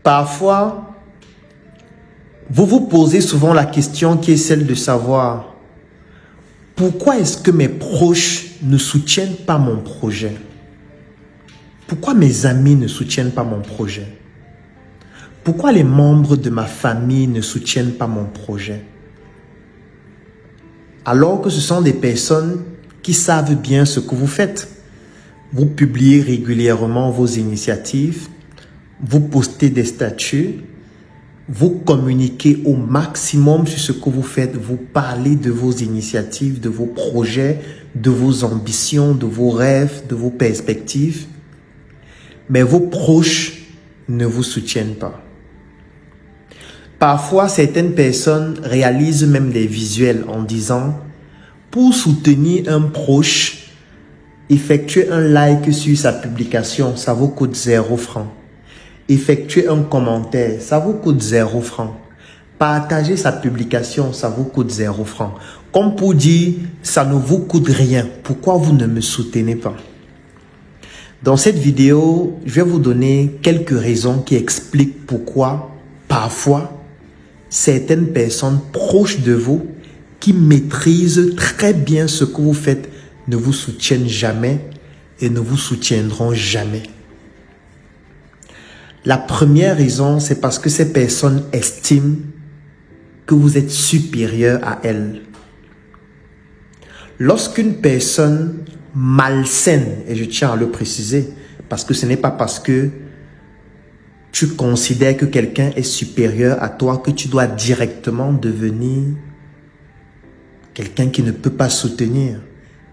Parfois, vous vous posez souvent la question qui est celle de savoir pourquoi est-ce que mes proches ne soutiennent pas mon projet? Pourquoi mes amis ne soutiennent pas mon projet? Pourquoi les membres de ma famille ne soutiennent pas mon projet? Alors que ce sont des personnes qui savent bien ce que vous faites. Vous publiez régulièrement vos initiatives, vous postez des statuts, vous communiquez au maximum sur ce que vous faites, vous parlez de vos initiatives, de vos projets, de vos ambitions, de vos rêves, de vos perspectives. Mais vos proches ne vous soutiennent pas. Parfois, certaines personnes réalisent même des visuels en disant « Pour soutenir un proche, effectuer un like sur sa publication, ça vous coûte 0 francs. Effectuer un commentaire, ça vous coûte 0 francs. Partager sa publication, ça vous coûte 0 francs. » Comme pour dire « Ça ne vous coûte rien. Pourquoi vous ne me soutenez pas ?» Dans cette vidéo, je vais vous donner quelques raisons qui expliquent pourquoi, parfois, certaines personnes proches de vous qui maîtrisent très bien ce que vous faites ne vous soutiennent jamais et ne vous soutiendront jamais. La première raison, c'est parce que ces personnes estiment que vous êtes supérieur à elles. Lorsqu'une personne malsaine, et je tiens à le préciser, parce que ce n'est pas parce que tu considères que quelqu'un est supérieur à toi que tu dois directement devenir quelqu'un qui ne peut pas soutenir.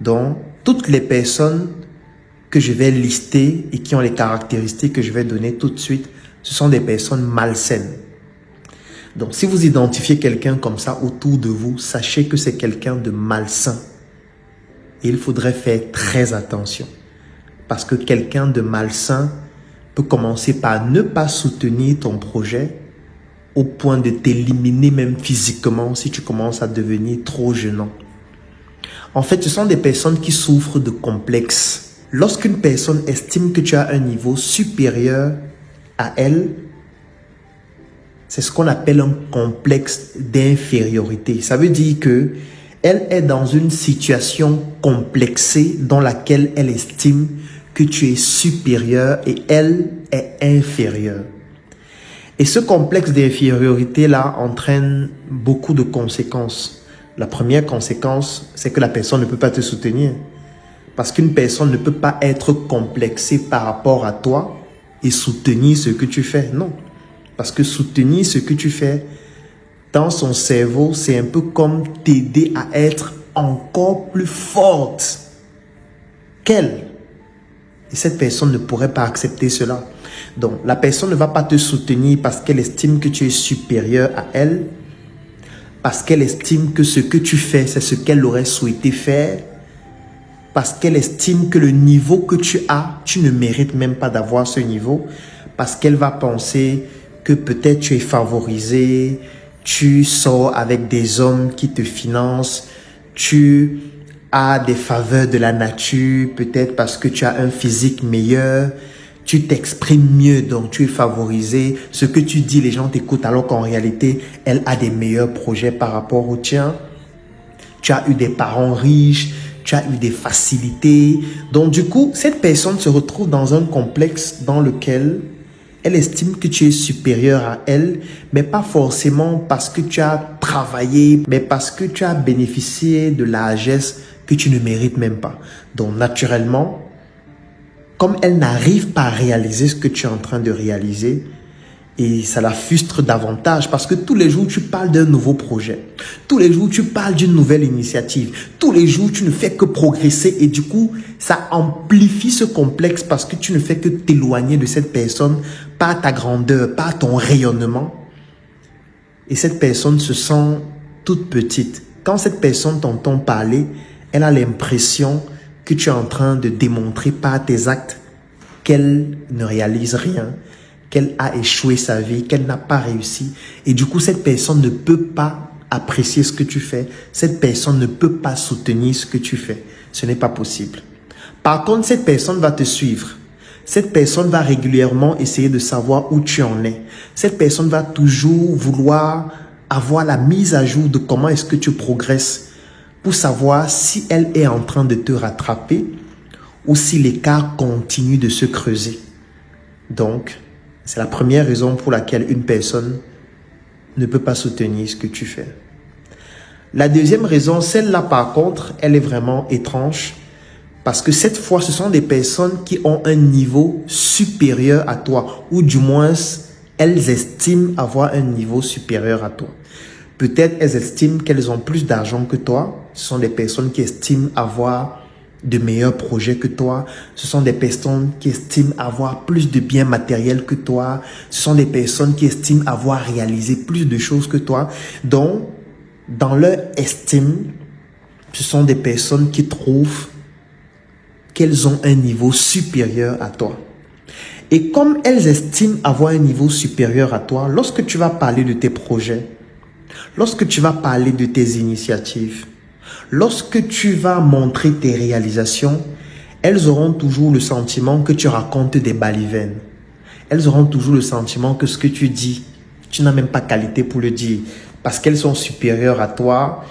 Donc, toutes les personnes que je vais lister et qui ont les caractéristiques que je vais donner tout de suite, ce sont des personnes malsaines. Donc, si vous identifiez quelqu'un comme ça autour de vous, sachez que c'est quelqu'un de malsain. Et il faudrait faire très attention. Parce que quelqu'un de malsain peut commencer par ne pas soutenir ton projet au point de t'éliminer même physiquement si tu commences à devenir trop gênant. En fait, ce sont des personnes qui souffrent de complexes. Lorsqu'une personne estime que tu as un niveau supérieur à elle, c'est ce qu'on appelle un complexe d'infériorité. Ça veut dire que elle est dans une situation complexée dans laquelle elle estime que tu es supérieur et elle est inférieure. Et ce complexe d'infériorité-là entraîne beaucoup de conséquences. La première conséquence, c'est que la personne ne peut pas te soutenir. Parce qu'une personne ne peut pas être complexée par rapport à toi et soutenir ce que tu fais. Non. Parce que soutenir ce que tu fais, dans son cerveau, c'est un peu comme t'aider à être encore plus forte qu'elle. Et cette personne ne pourrait pas accepter cela. Donc, la personne ne va pas te soutenir parce qu'elle estime que tu es supérieur à elle, parce qu'elle estime que ce que tu fais, c'est ce qu'elle aurait souhaité faire, parce qu'elle estime que le niveau que tu as, tu ne mérites même pas d'avoir ce niveau, parce qu'elle va penser que peut-être tu es favorisé, tu sors avec des hommes qui te financent, tu as des faveurs de la nature, peut-être parce que tu as un physique meilleur, tu t'exprimes mieux, donc tu es favorisé. Ce que tu dis, les gens t'écoutent, alors qu'en réalité, elle a des meilleurs projets par rapport au tien. Tu as eu des parents riches, tu as eu des facilités. Donc du coup, cette personne se retrouve dans un complexe dans lequel elle estime que tu es supérieur à elle, mais pas forcément parce que tu as travaillé, mais parce que tu as bénéficié de la largesse que tu ne mérites même pas. Donc naturellement, comme elle n'arrive pas à réaliser ce que tu es en train de réaliser, et ça la frustre davantage parce que tous les jours, tu parles d'un nouveau projet. Tous les jours, tu parles d'une nouvelle initiative. Tous les jours, tu ne fais que progresser et du coup, ça amplifie ce complexe parce que tu ne fais que t'éloigner de cette personne par ta grandeur, par ton rayonnement. Et cette personne se sent toute petite. Quand cette personne t'entend parler, elle a l'impression que tu es en train de démontrer par tes actes qu'elle ne réalise rien, qu'elle a échoué sa vie, qu'elle n'a pas réussi. Et du coup, cette personne ne peut pas apprécier ce que tu fais. Cette personne ne peut pas soutenir ce que tu fais. Ce n'est pas possible. Par contre, cette personne va te suivre. Cette personne va régulièrement essayer de savoir où tu en es. Cette personne va toujours vouloir avoir la mise à jour de comment est-ce que tu progresses pour savoir si elle est en train de te rattraper ou si l'écart continue de se creuser. Donc, c'est la première raison pour laquelle une personne ne peut pas soutenir ce que tu fais. La deuxième raison, celle-là par contre, elle est vraiment étrange parce que cette fois, ce sont des personnes qui ont un niveau supérieur à toi ou du moins, elles estiment avoir un niveau supérieur à toi. Peut-être elles estiment qu'elles ont plus d'argent que toi. Ce sont des personnes qui estiment avoir de meilleurs projets que toi. Ce sont des personnes qui estiment avoir plus de biens matériels que toi. Ce sont des personnes qui estiment avoir réalisé plus de choses que toi. Donc, dans leur estime, ce sont des personnes qui trouvent qu'elles ont un niveau supérieur à toi. Et comme elles estiment avoir un niveau supérieur à toi, lorsque tu vas parler de tes projets, lorsque tu vas parler de tes initiatives, lorsque tu vas montrer tes réalisations, elles auront toujours le sentiment que tu racontes des balivernes. Elles auront toujours le sentiment que ce que tu dis, tu n'as même pas qualité pour le dire. Parce qu'elles sont supérieures à toi,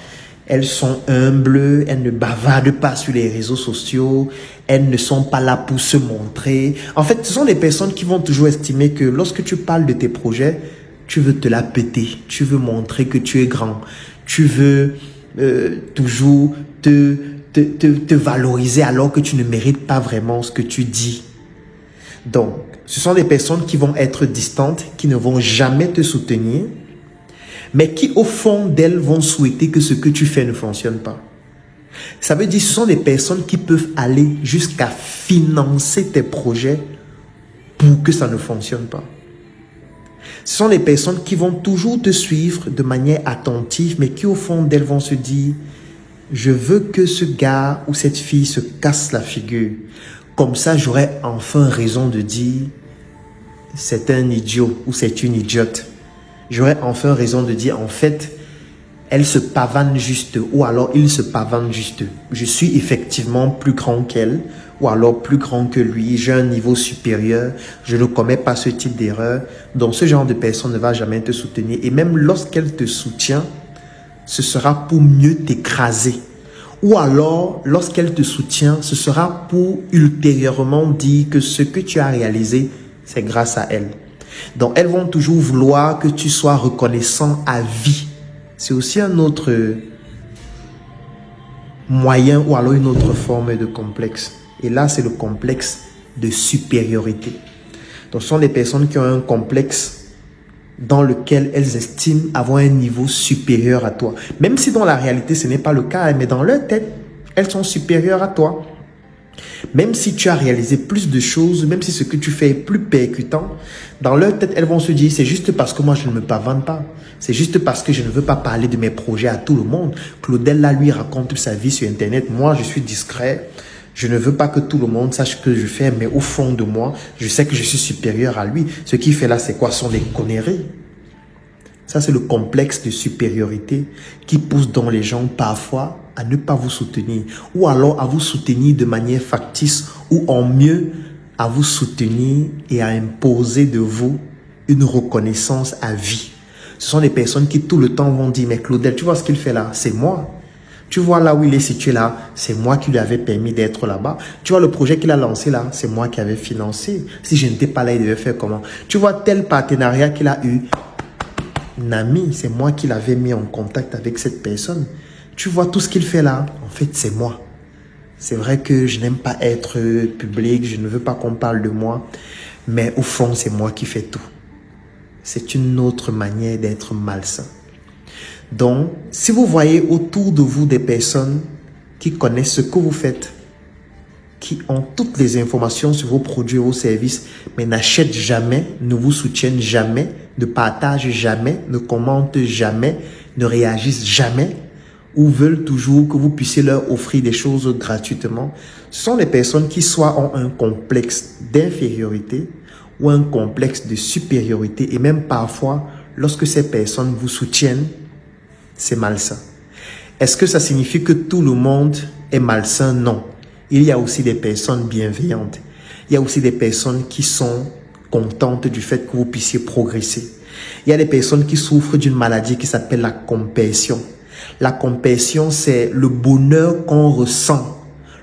elles sont humbles, elles ne bavardent pas sur les réseaux sociaux, elles ne sont pas là pour se montrer. En fait, ce sont des personnes qui vont toujours estimer que lorsque tu parles de tes projets, tu veux te la péter, tu veux montrer que tu es grand, tu veux toujours te valoriser alors que tu ne mérites pas vraiment ce que tu dis. Donc, ce sont des personnes qui vont être distantes, qui ne vont jamais te soutenir, mais qui au fond d'elles vont souhaiter que ce que tu fais ne fonctionne pas. Ça veut dire que ce sont des personnes qui peuvent aller jusqu'à financer tes projets pour que ça ne fonctionne pas. Ce sont des personnes qui vont toujours te suivre de manière attentive, mais qui au fond d'elles vont se dire « Je veux que ce gars ou cette fille se casse la figure. Comme ça, j'aurai enfin raison de dire « C'est un idiot » ou « C'est une idiote ». J'aurais enfin raison de dire, en fait, elle se pavane juste, ou alors il se pavane juste. Je suis effectivement plus grand qu'elle, ou alors plus grand que lui, j'ai un niveau supérieur, je ne commets pas ce type d'erreur. Donc ce genre de personne ne va jamais te soutenir. Et même lorsqu'elle te soutient, ce sera pour mieux t'écraser. Ou alors, lorsqu'elle te soutient, ce sera pour ultérieurement dire que ce que tu as réalisé, c'est grâce à elle. Donc, elles vont toujours vouloir que tu sois reconnaissant à vie. C'est aussi un autre moyen ou alors une autre forme de complexe. Et là, c'est le complexe de supériorité. Donc, ce sont des personnes qui ont un complexe dans lequel elles estiment avoir un niveau supérieur à toi. Même si dans la réalité, ce n'est pas le cas, mais dans leur tête, elles sont supérieures à toi. Même si tu as réalisé plus de choses, même si ce que tu fais est plus percutant, dans leur tête, elles vont se dire, c'est juste parce que moi, je ne me pavane pas. C'est juste parce que je ne veux pas parler de mes projets à tout le monde. Claudel, là, lui, raconte toute sa vie sur Internet. Moi, je suis discret. Je ne veux pas que tout le monde sache ce que je fais, mais au fond de moi, je sais que je suis supérieur à lui. Ce qu'il fait là, c'est quoi? Ce sont des conneries. Ça, c'est le complexe de supériorité qui pousse donc les gens parfois à ne pas vous soutenir ou alors à vous soutenir de manière factice ou en mieux à vous soutenir et à imposer de vous une reconnaissance à vie. Ce sont des personnes qui tout le temps vont dire « Mais Claudel, tu vois ce qu'il fait là? C'est moi. Tu vois là où il est situé là? C'est moi qui lui avais permis d'être là-bas. Tu vois le projet qu'il a lancé là? C'est moi qui avais financé. Si je n'étais pas là, il devait faire comment? Tu vois tel partenariat qu'il a eu? Nami, c'est moi qui l'avais mis en contact avec cette personne. Tu vois tout ce qu'il fait là? En fait, c'est moi. C'est vrai que je n'aime pas être public, je ne veux pas qu'on parle de moi, mais au fond, c'est moi qui fais tout. C'est une autre manière d'être malsain. Donc, si vous voyez autour de vous des personnes qui connaissent ce que vous faites, qui ont toutes les informations sur vos produits et vos services, mais n'achètent jamais, ne vous soutiennent jamais, ne partagent jamais, ne commentent jamais, ne réagissent jamais, ou veulent toujours que vous puissiez leur offrir des choses gratuitement, ce sont des personnes qui soit ont un complexe d'infériorité ou un complexe de supériorité. Et même parfois, lorsque ces personnes vous soutiennent, c'est malsain. Est-ce que ça signifie que tout le monde est malsain? Non. Il y a aussi des personnes bienveillantes. Il y a aussi des personnes qui sont contentes du fait que vous puissiez progresser. Il y a des personnes qui souffrent d'une maladie qui s'appelle la compersion. La compersion, c'est le bonheur qu'on ressent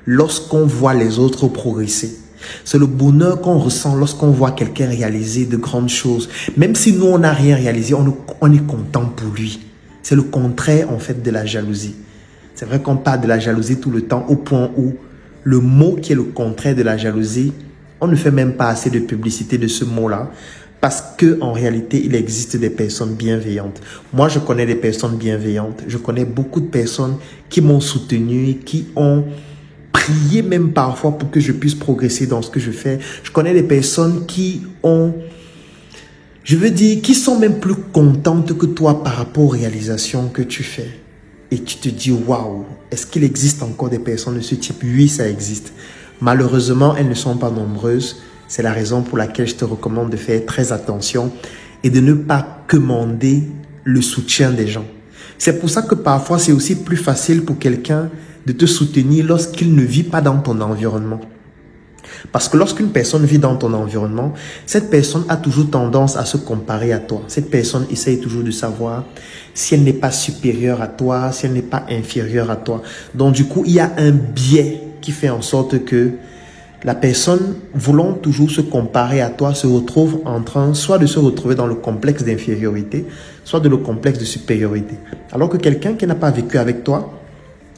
lorsqu'on voit les autres progresser. C'est le bonheur qu'on ressent lorsqu'on voit quelqu'un réaliser de grandes choses. Même si nous, on n'a rien réalisé, on est content pour lui. C'est le contraire, en fait, de la jalousie. C'est vrai qu'on parle de la jalousie tout le temps au point où le mot qui est le contraire de la jalousie, on ne fait même pas assez de publicité de ce mot-là parce qu'en réalité, il existe des personnes bienveillantes. Moi, je connais des personnes bienveillantes. Je connais beaucoup de personnes qui m'ont soutenu et qui ont prié même parfois pour que je puisse progresser dans ce que je fais. Je connais des personnes qui ont, je veux dire, qui sont même plus contentes que toi par rapport aux réalisations que tu fais. Et tu te dis, waouh, est-ce qu'il existe encore des personnes de ce type? Oui, ça existe. Malheureusement, elles ne sont pas nombreuses. C'est la raison pour laquelle je te recommande de faire très attention et de ne pas commander le soutien des gens. C'est pour ça que parfois, c'est aussi plus facile pour quelqu'un de te soutenir lorsqu'il ne vit pas dans ton environnement. Parce que lorsqu'une personne vit dans ton environnement, cette personne a toujours tendance à se comparer à toi. Cette personne essaye toujours de savoir si elle n'est pas supérieure à toi, si elle n'est pas inférieure à toi. Donc du coup, il y a un biais qui fait en sorte que la personne, voulant toujours se comparer à toi, se retrouve en train soit de se retrouver dans le complexe d'infériorité, soit de le complexe de supériorité. Alors que quelqu'un qui n'a pas vécu avec toi,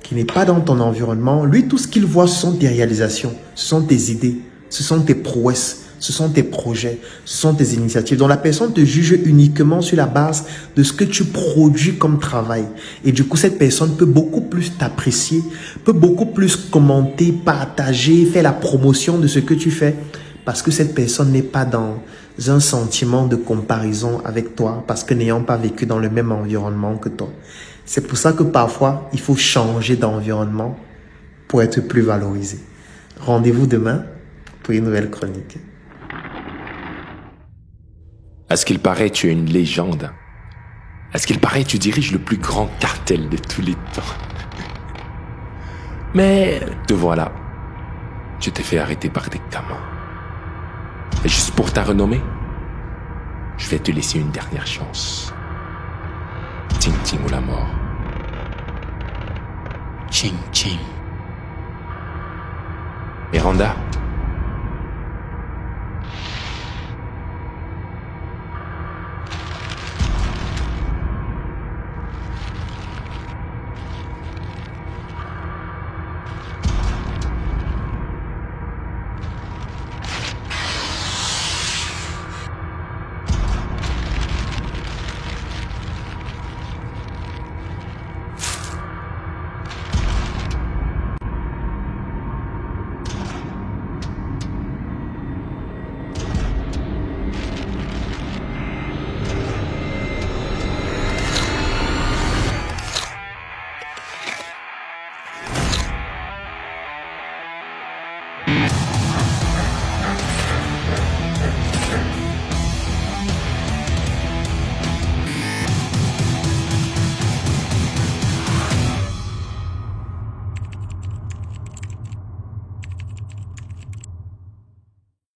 qui n'est pas dans ton environnement, lui, tout ce qu'il voit, ce sont tes réalisations, ce sont tes idées, ce sont tes prouesses, ce sont tes projets, ce sont tes initiatives. Donc la personne te juge uniquement sur la base de ce que tu produis comme travail. Et du coup, cette personne peut beaucoup plus t'apprécier, peut beaucoup plus commenter, partager, faire la promotion de ce que tu fais. Parce que cette personne n'est pas dans un sentiment de comparaison avec toi, parce que n'ayant pas vécu dans le même environnement que toi. C'est pour ça que parfois, il faut changer d'environnement pour être plus valorisé. Rendez-vous demain pour une nouvelle chronique. À ce qu'il paraît, tu es une légende. À ce qu'il paraît, tu diriges le plus grand cartel de tous les temps. Mais te voilà. Tu t'es fait arrêter par des gamins. Et juste pour ta renommée, je vais te laisser une dernière chance. Ting ting ou la mort. Ching ching. Miranda,